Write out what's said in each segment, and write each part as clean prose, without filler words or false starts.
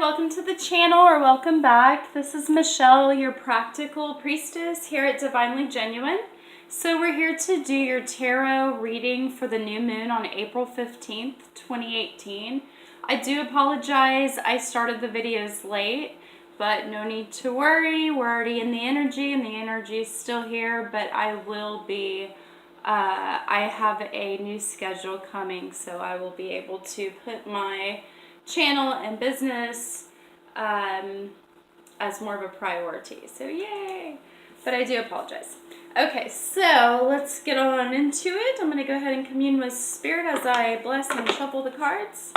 welcome to the channel, or welcome back. This is Michelle, your practical priestess here at Divinely Genuine. So we're here to do your tarot reading for the new moon on April 15th, 2018. I do apologize, I started the videos late, but no need to worry. We're already in the energy, and the energy is still here, but I will be, I have a new schedule coming, so I will be able to put my channel and business as more of a priority. So yay! But I do apologize. Okay, so let's get on into it. I'm going to go ahead and commune with Spirit as I bless and shuffle the cards.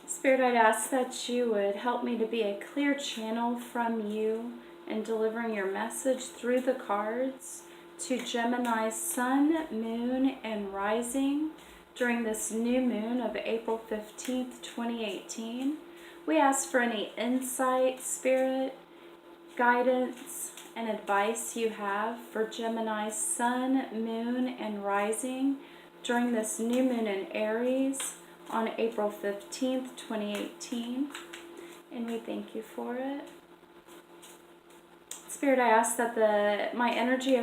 Spirit, I'd ask that you would help me to be a clear channel from you in delivering your message through the cards to Gemini's sun, moon, and rising during this new moon of April 15th, 2018. We ask for any insight, Spirit, guidance, and advice you have for Gemini's sun, moon, and rising during this new moon in Aries on April 15th, 2018. And we thank you for it. Spirit, I ask that my energy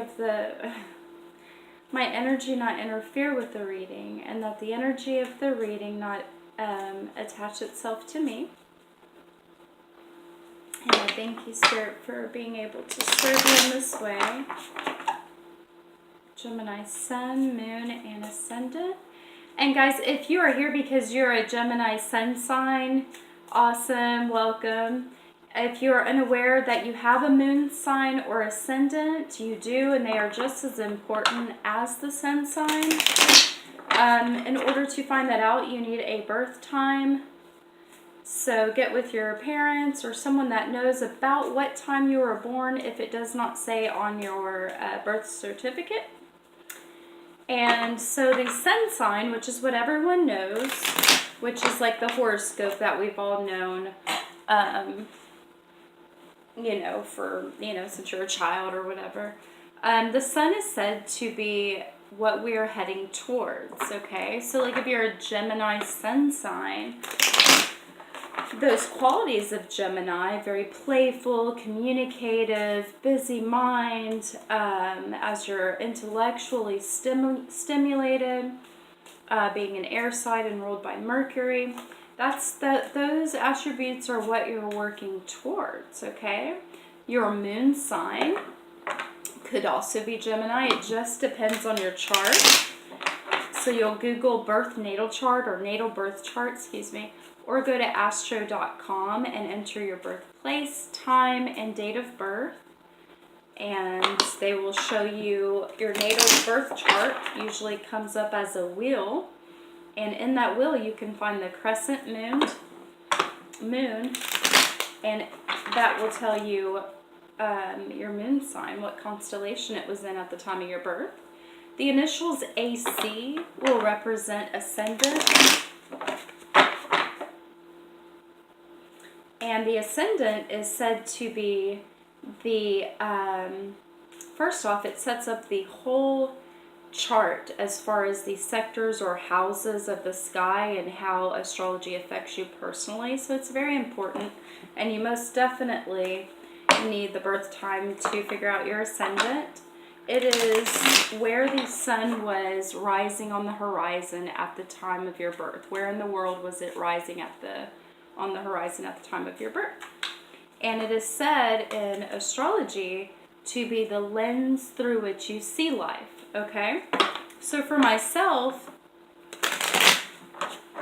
not interfere with the reading, and that the energy of the reading not attach itself to me. And I thank you, Spirit, for being able to serve you in this way. Gemini sun, moon, and ascendant. And guys, if you are here because you're a Gemini sun sign, awesome, welcome. If you're unaware that you have a moon sign or ascendant, you do, and they are just as important as the sun sign. In order to find that out, you need a birth time. So get with your parents or someone that knows about what time you were born if it does not say on your birth certificate. And so the sun sign, which is what everyone knows, which is like the horoscope that we've all known, since you're a child or whatever. The sun is said to be what we are heading towards, okay? So like if you're a Gemini sun sign, those qualities of Gemini, very playful, communicative, busy mind, as you're intellectually stimulated, being an air sign and ruled by Mercury, those attributes are what you're working towards, okay? Your moon sign could also be Gemini. It just depends on your chart. So you'll Google birth natal chart or natal birth chart, or go to astro.com and enter your birthplace, time, and date of birth. And they will show you your natal birth chart. Usually comes up as a wheel. And in that wheel, you can find the crescent moon, and that will tell you your moon sign, what constellation it was in at the time of your birth. The initials AC will represent ascendant, and the ascendant is said to be the, first off, it sets up the whole chart as far as the sectors or houses of the sky and how astrology affects you personally. So it's very important, and you most definitely need the birth time to figure out your ascendant. It is where the sun was rising on the horizon at the time of your birth. Where in the world was it rising on the horizon at the time of your birth? And it is said in astrology to be the lens through which you see life. Okay, so for myself,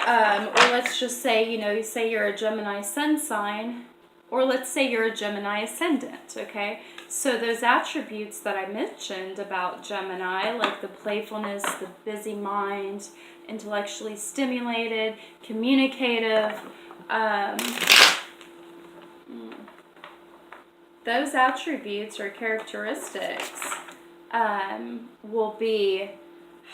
or let's just say, you say you're a Gemini sun sign, or let's say you're a Gemini ascendant, okay? So those attributes that I mentioned about Gemini, like the playfulness, the busy mind, intellectually stimulated, communicative, those attributes or characteristics will be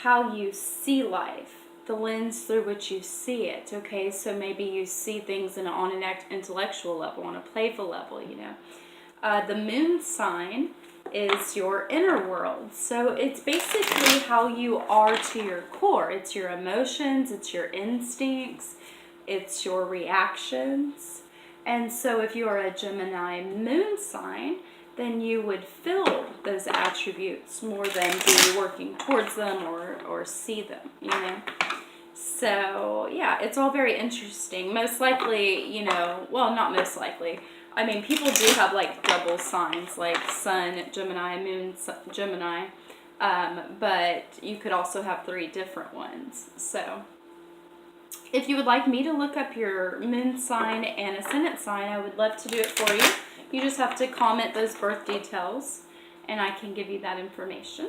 how you see life, the lens through which you see it, okay? So maybe you see things on an intellectual level, on a playful level, The moon sign is your inner world. So it's basically how you are to your core. It's your emotions, it's your instincts, it's your reactions. And so if you are a Gemini moon sign, then you would feel those attributes more than be working towards them or see them, you know. So yeah, it's all very interesting. Most likely, you know, well, not most likely. I mean, people do have like double signs, like Sun Gemini, Moon Gemini, but you could also have 3 different ones. So if you would like me to look up your moon sign and ascendant sign, I would love to do it for you. You just have to comment those birth details, and I can give you that information.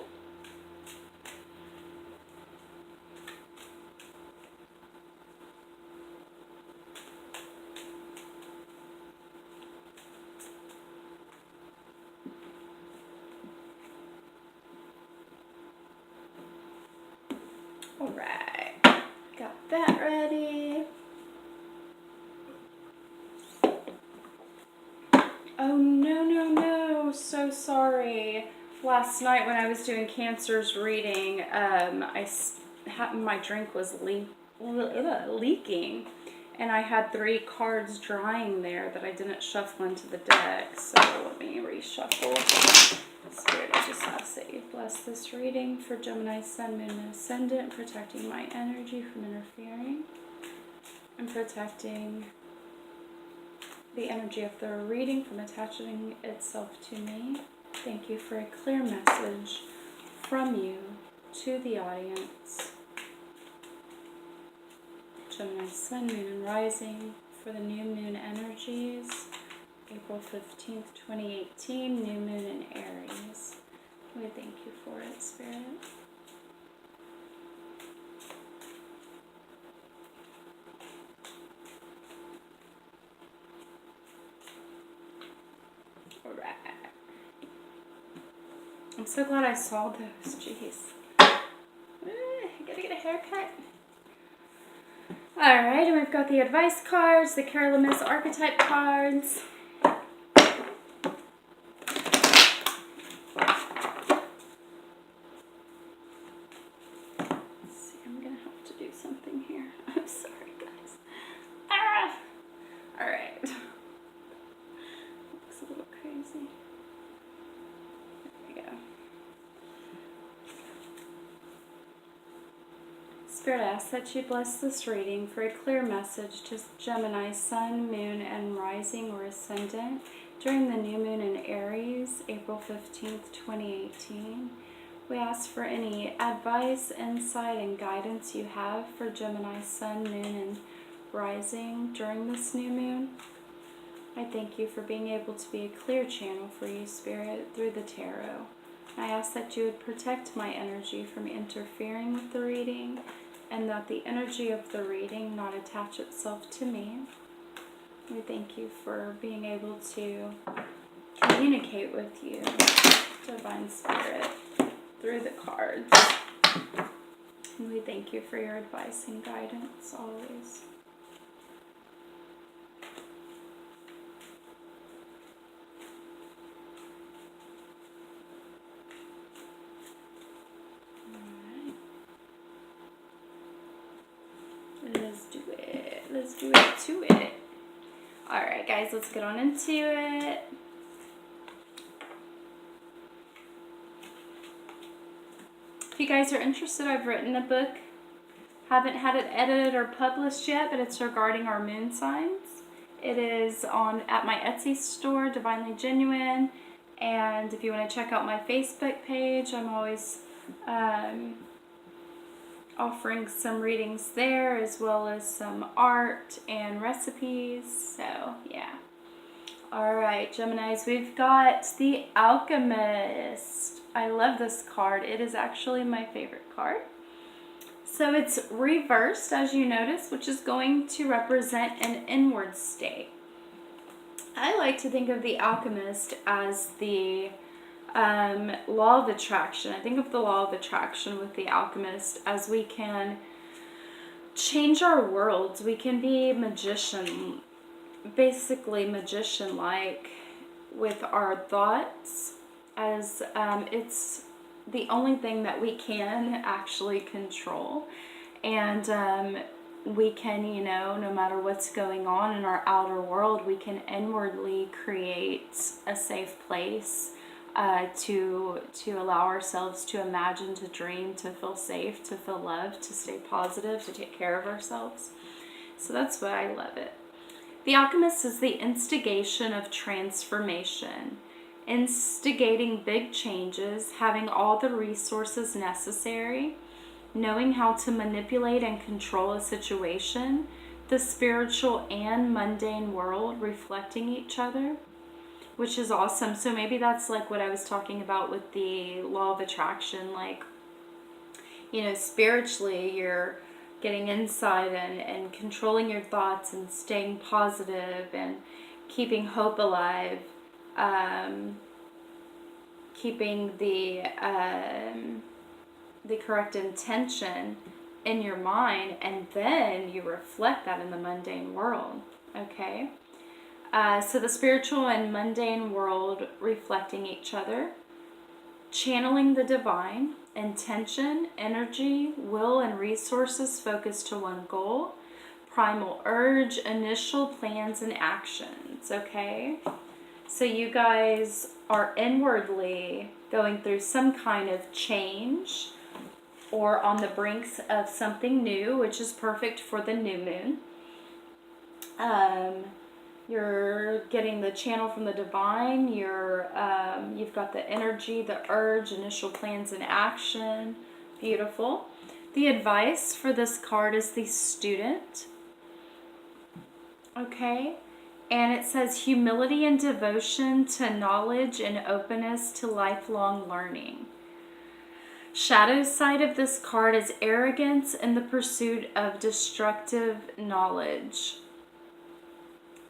All right, got that ready. Oh, no, so sorry. Last night when I was doing Cancer's reading, my drink was leaking, and I had 3 cards drying there that I didn't shuffle into the deck, so let me reshuffle. Spirit, I just ask that you bless this reading for Gemini Sun, Moon, and Ascendant, protecting my energy from interfering, and protecting the energy of the reading from attaching itself to me. Thank you for a clear message from you to the audience. Gemini Sun, Moon, and Rising for the new moon energies. April 15th, 2018, new moon in Aries. We thank you for it, Spirit. Alright. I'm so glad I saw those. Jeez. I gotta get a haircut. Alright, and we've got the advice cards, the Carol Miss archetype cards. Spirit, I ask that you bless this reading for a clear message to Gemini, Sun, Moon, and Rising or Ascendant during the new moon in Aries, April 15th, 2018. We ask for any advice, insight, and guidance you have for Gemini, Sun, Moon, and Rising during this new moon. I thank you for being able to be a clear channel for you, Spirit, through the tarot. I ask that you would protect my energy from interfering with the reading, and that the energy of the reading not attach itself to me. We thank you for being able to communicate with you, Divine Spirit, through the cards. And we thank you for your advice and guidance always. Let's do it to it. Alright guys, let's get on into it. If you guys are interested, I've written a book. Haven't had it edited or published yet, but it's regarding our moon signs. It is at my Etsy store, Divinely Genuine. And if you want to check out my Facebook page, I'm always offering some readings there, as well as some art and recipes. So yeah. Alright, Geminis, we've got the Alchemist. I love this card. It is actually my favorite card. So it's reversed, as you notice, which is going to represent an inward state. I like to think of the Alchemist as the law of attraction. I think of the law of attraction with the Alchemist as we can change our worlds. We can be basically magician-like with our thoughts as it's the only thing that we can actually control. And we can, you know, no matter what's going on in our outer world, we can inwardly create a safe place to allow ourselves to imagine, to dream, to feel safe, to feel loved, to stay positive, to take care of ourselves. So that's why I love it. The Alchemist is the instigation of transformation, instigating big changes, having all the resources necessary, knowing how to manipulate and control a situation, the spiritual and mundane world reflecting each other, which is awesome. So maybe that's like what I was talking about with the law of attraction. Like, you know, spiritually, you're getting insight and controlling your thoughts and staying positive and keeping hope alive, keeping the correct intention in your mind, and then you reflect that in the mundane world. Okay, so the spiritual and mundane world reflecting each other, channeling the divine, intention, energy, will, and resources focused to one goal, primal urge, initial plans and actions. Okay, so you guys are inwardly going through some kind of change or on the brinks of something new, which is perfect for the new moon. You're getting the channel from the divine. You've got the energy, the urge, initial plans and action. Beautiful. The advice for this card is the student. Okay. And it says humility and devotion to knowledge and openness to lifelong learning. Shadow side of this card is arrogance in the pursuit of destructive knowledge.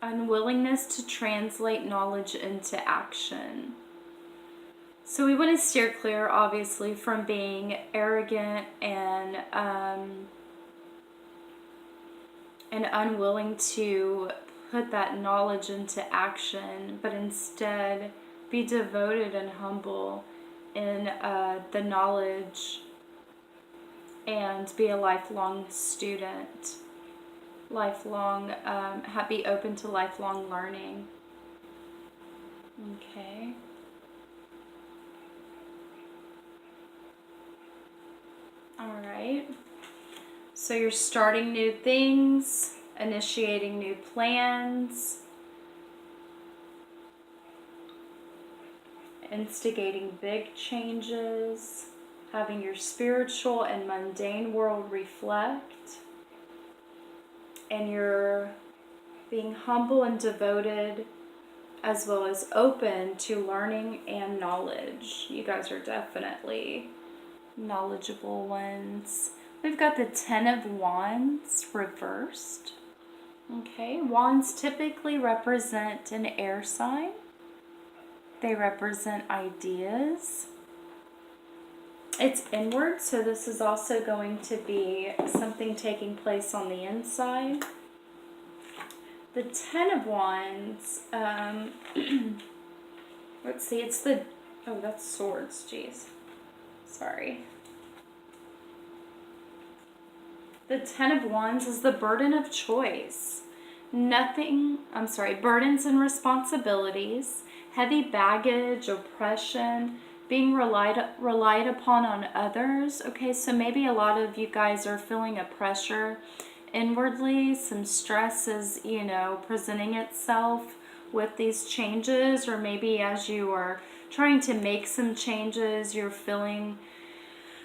Unwillingness to translate knowledge into action. So we want to steer clear, obviously, from being arrogant and unwilling to put that knowledge into action, but instead be devoted and humble in the knowledge and be a lifelong student, be open to lifelong learning. Okay. All right. So you're starting new things, initiating new plans, instigating big changes, having your spiritual and mundane world reflect, and you're being humble and devoted as well as open to learning and knowledge. You guys are definitely knowledgeable ones. We've got the Ten of Wands reversed. Okay, wands typically represent an air sign. They represent ideas. It's inward, so this is also going to be something taking place on the inside. The Ten of Wands, let's see, it's the, oh, that's swords, jeez. Sorry. The Ten of Wands is the burden of choice. Burdens and responsibilities, heavy baggage, oppression, being relied upon on others. Okay, so maybe a lot of you guys are feeling a pressure inwardly. Some stress is, presenting itself with these changes, or maybe as you are trying to make some changes, you're feeling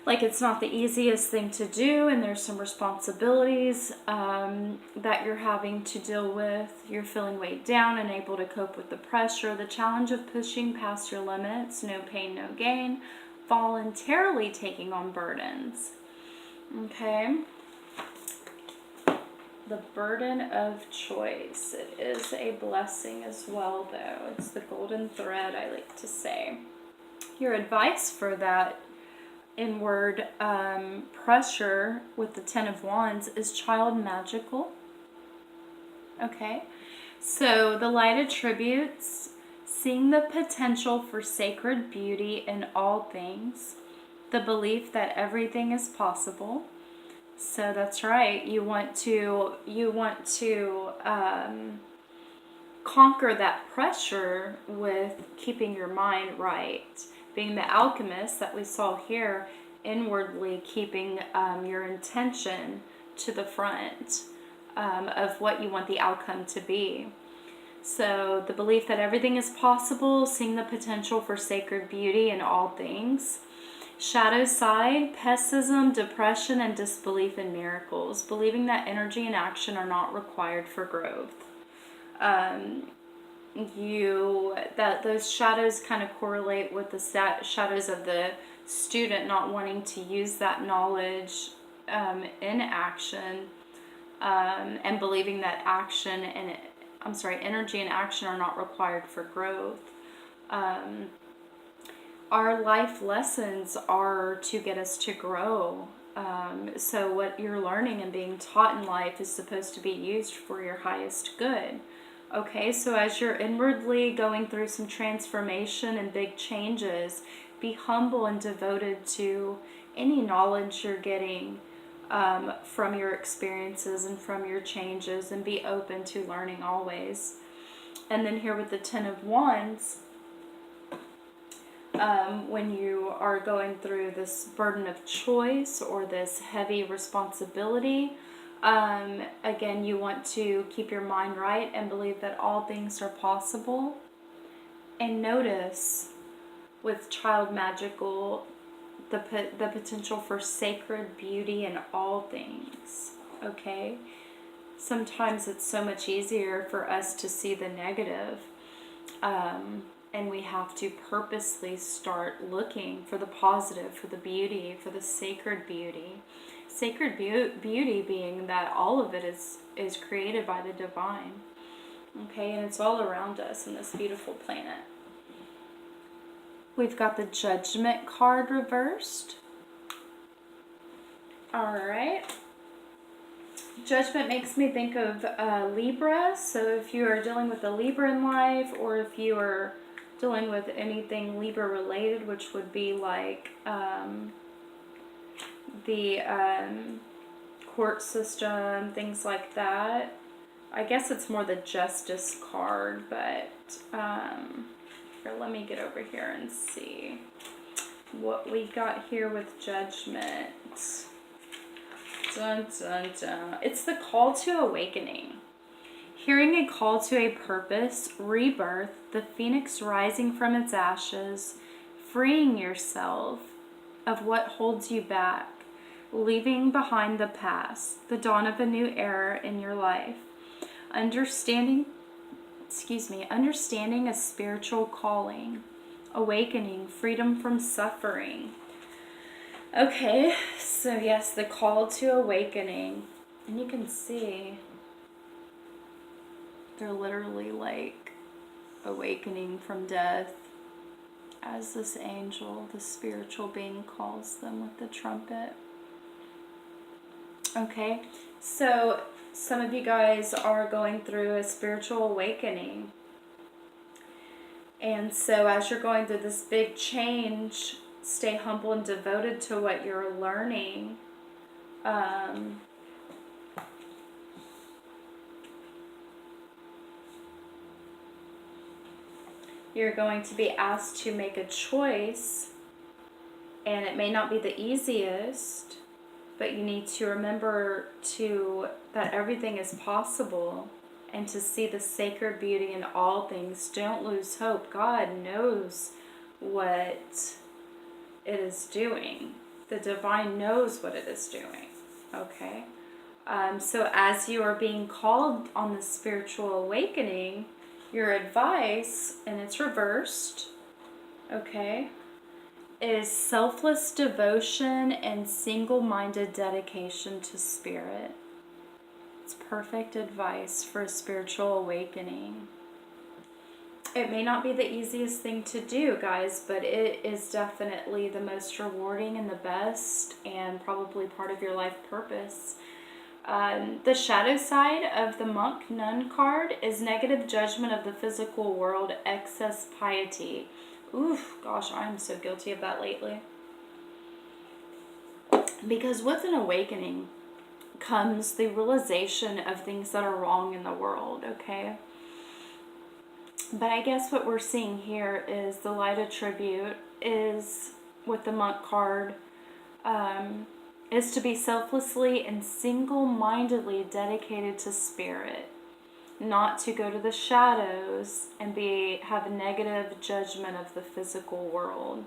like it's not the easiest thing to do, and there's some responsibilities that you're having to deal with. You're feeling weighed down, unable to cope with the pressure, the challenge of pushing past your limits, no pain, no gain, voluntarily taking on burdens. Okay. The burden of choice. It is a blessing as well, though. It's the golden thread, I like to say. Your advice for that inward pressure with the Ten of Wands is child magical. Okay, so the light attributes seeing the potential for sacred beauty in all things, the belief that everything is possible. So that's right. You want to conquer that pressure with keeping your mind right. Being the alchemist that we saw here, inwardly keeping your intention to the front of what you want the outcome to be. So the belief that everything is possible, seeing the potential for sacred beauty in all things. Shadow side, pessimism, depression, and disbelief in miracles. Believing that energy and action are not required for growth. Those shadows kind of correlate with the shadows of the student not wanting to use that knowledge in action, and believing that energy and action are not required for growth. Our life lessons are to get us to grow. So what you're learning and being taught in life is supposed to be used for your highest good. Okay, so as you're inwardly going through some transformation and big changes, be humble and devoted to any knowledge you're getting from your experiences and from your changes, and be open to learning always. And then here with the Ten of Wands, when you are going through this burden of choice or this heavy responsibility, again, you want to keep your mind right and believe that all things are possible. And notice with Child Magical the potential for sacred beauty in all things. Okay? Sometimes it's so much easier for us to see the negative. And we have to purposely start looking for the positive, for the beauty, for the sacred beauty. Sacred beauty being that all of it is created by the divine. Okay, and it's all around us in this beautiful planet. We've got the Judgment card reversed. Alright. Judgment makes me think of Libra. So if you are dealing with a Libra in life, or if you are dealing with anything Libra related, which would be like the court system, things like that. I guess it's more the Justice card, but here, let me get over here and see what we got here with Judgment. Dun, dun, dun. It's the call to awakening. Hearing a call to a purpose, rebirth, the phoenix rising from its ashes, freeing yourself of what holds you back, leaving behind the past, the dawn of a new era in your life, understanding a spiritual calling, awakening, freedom from suffering. Okay, so yes, the call to awakening, and you can see they're literally like awakening from death as this angel, the spiritual being, calls them with the trumpet. Okay, so some of you guys are going through a spiritual awakening. And so as you're going through this big change, stay humble and devoted to what you're learning. You're going to be asked to make a choice, and it may not be the easiest, but you need to remember that everything is possible, and to see the sacred beauty in all things. Don't lose hope. God knows what it is doing. The divine knows what it is doing. Okay? So as you are being called on the spiritual awakening, your advice, and it's reversed, okay, is selfless devotion and single-minded dedication to spirit. It's perfect advice for a spiritual awakening. It may not be the easiest thing to do, guys, but it is definitely the most rewarding and the best, and probably part of your life purpose. The shadow side of the monk nun card is negative judgment of the physical world, excess piety. Oof, gosh, I'm so guilty of that lately. Because with an awakening comes the realization of things that are wrong in the world, okay? But I guess what we're seeing here is the light attribute is, with the monk card, is to be selflessly and single-mindedly dedicated to spirit, not to go to the shadows and have a negative judgment of the physical world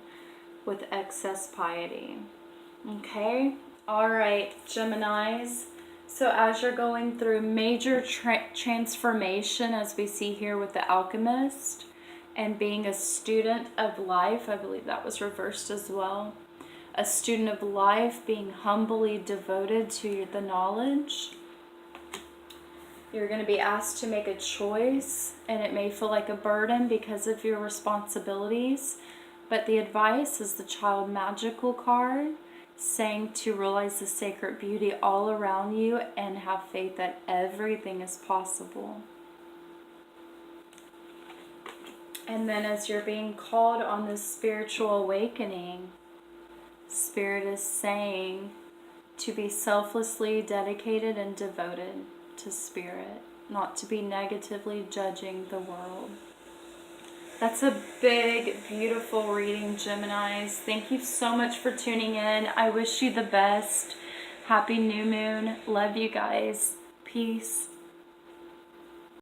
with excess piety. Okay? All right, Geminis. So as you're going through major transformation, as we see here with the alchemist, and being a student of life, I believe that was reversed as well. A student of life, being humbly devoted to the knowledge. You're going to be asked to make a choice, and it may feel like a burden because of your responsibilities. But the advice is the Child Magical card, saying to realize the sacred beauty all around you and have faith that everything is possible. And then as you're being called on this spiritual awakening, Spirit is saying to be selflessly dedicated and devoted to Spirit, not to be negatively judging the world. That's a big, beautiful reading, Geminis. Thank you so much for tuning in. I wish you the best. Happy new moon. Love you guys. Peace.